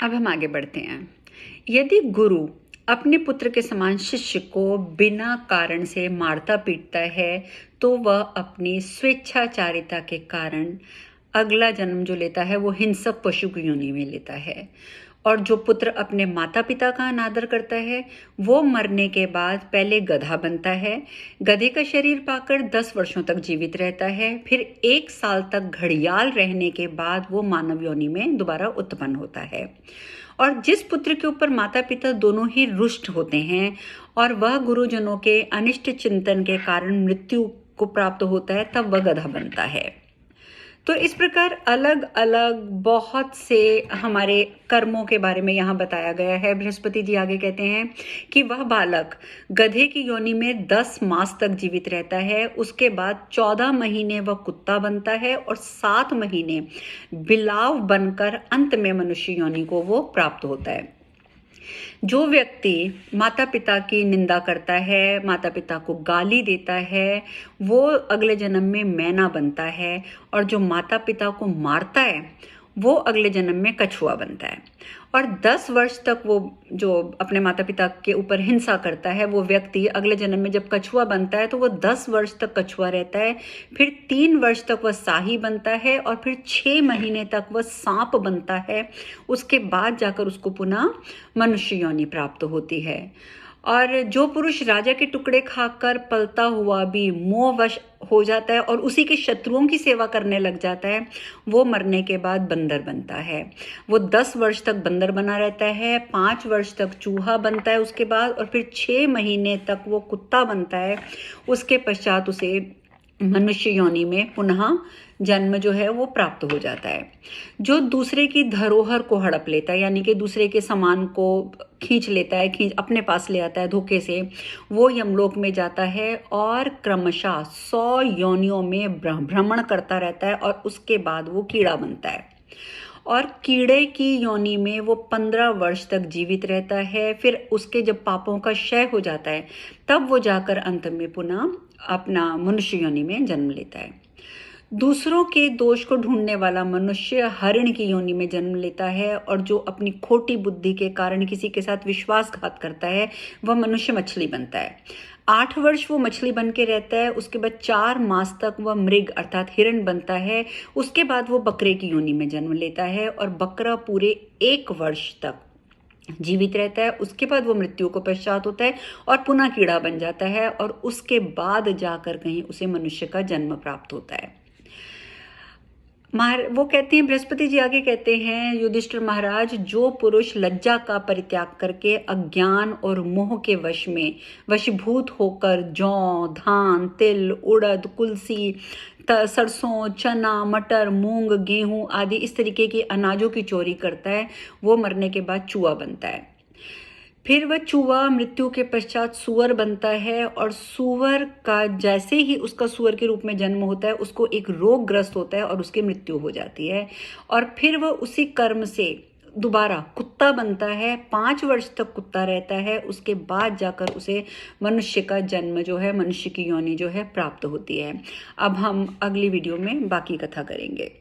अब हम आगे बढ़ते हैं। यदि गुरु अपने पुत्र के समान शिष्य को बिना कारण से मारता पीटता है तो वह अपनी स्वेच्छाचारिता के कारण अगला जन्म जो लेता है वो हिंसक पशु की योनि में लेता है। और जो पुत्र अपने माता पिता का अनादर करता है वो मरने के बाद पहले गधा बनता है, गधे का शरीर पाकर 10 वर्षों तक जीवित रहता है, फिर 1 साल तक घड़ियाल रहने के बाद वो मानव योनि में दोबारा उत्पन्न होता है। और जिस पुत्र के ऊपर माता पिता दोनों ही रुष्ट होते हैं और वह गुरुजनों के अनिष्ट चिंतन के कारण मृत्यु को प्राप्त होता है, तब वह गधा बनता है। तो इस प्रकार अलग अलग बहुत से हमारे कर्मों के बारे में यहाँ बताया गया है। बृहस्पति जी आगे कहते हैं कि वह बालक गधे की योनि में 10 मास तक जीवित रहता है, उसके बाद 14 महीने वह कुत्ता बनता है और 7 महीने बिलाव बनकर अंत में मनुष्य योनि को वो प्राप्त होता है। जो व्यक्ति माता पिता की निंदा करता है, माता पिता को गाली देता है, वो अगले जन्म में मैना बनता है। और जो माता पिता को मारता है वो अगले जन्म में कछुआ बनता है। और 10 वर्ष तक वो जो अपने माता पिता के ऊपर हिंसा करता है वो व्यक्ति अगले जन्म में जब कछुआ बनता है तो वो 10 वर्ष तक कछुआ रहता है, फिर 3 वर्ष तक वह साही बनता है और फिर 6 महीने तक वह सांप बनता है। उसके बाद जाकर उसको पुनः मनुष्य योनि प्राप्त होती है। और जो पुरुष राजा के टुकड़े खाकर पलता हुआ भी मोहवश हो जाता है और उसी के शत्रुओं की सेवा करने लग जाता है, वो मरने के बाद बंदर बनता है। वो 10 वर्ष तक बंदर बना रहता है, 5 वर्ष तक चूहा बनता है उसके बाद, और फिर 6 महीने तक वो कुत्ता बनता है। उसके पश्चात उसे मनुष्य योनि में पुनः जन्म जो है वो प्राप्त हो जाता है। जो दूसरे की धरोहर को हड़प लेता है, यानी कि दूसरे के सामान को खींच लेता है, अपने पास ले आता है धोखे से, वो यमलोक में जाता है और क्रमशः 100 योनियों में भ्रमण करता रहता है और उसके बाद वो कीड़ा बनता है। और कीड़े की योनि में वो 15 वर्ष तक जीवित रहता है। फिर उसके जब पापों का क्षय हो जाता है तब वो जाकर अंत में पुनः अपना मनुष्य योनि में जन्म लेता है। दूसरों के दोष को ढूंढने वाला मनुष्य हरिण की योनि में जन्म लेता है, और जो अपनी खोटी बुद्धि के कारण किसी के साथ विश्वासघात करता है वह मनुष्य मछली बनता है। 8 वर्ष वो मछली बन के रहता है, उसके बाद 4 मास तक वह मृग अर्थात हिरण बनता है। उसके बाद वो बकरे की योनि में जन्म लेता है और बकरा पूरे 1 वर्ष तक जीवित रहता है। उसके बाद वो मृत्यु को पश्चात होता है और पुनः कीड़ा बन जाता है, और उसके बाद जाकर कहीं उसे मनुष्य का जन्म प्राप्त होता है। वो कहते हैं, बृहस्पति जी आगे कहते हैं, युधिष्ठिर महाराज, जो पुरुष लज्जा का परित्याग करके अज्ञान और मोह के वशीभूत होकर जौ, धान, तिल, उड़द, कुलसी, सरसों, चना, मटर, मूंग, गेहूं आदि इस तरीके की अनाजों की चोरी करता है, वो मरने के बाद चूहा बनता है। फिर वह चूहा मृत्यु के पश्चात सूअर बनता है, और सूअर का जैसे ही उसका सूअर के रूप में जन्म होता है उसको एक रोग ग्रस्त होता है और उसकी मृत्यु हो जाती है। और फिर वह उसी कर्म से दोबारा कुत्ता बनता है, 5 वर्ष तक कुत्ता रहता है। उसके बाद जाकर उसे मनुष्य का जन्म जो है, मनुष्य की योनि जो है प्राप्त होती है। अब हम अगली वीडियो में बाकी कथा करेंगे।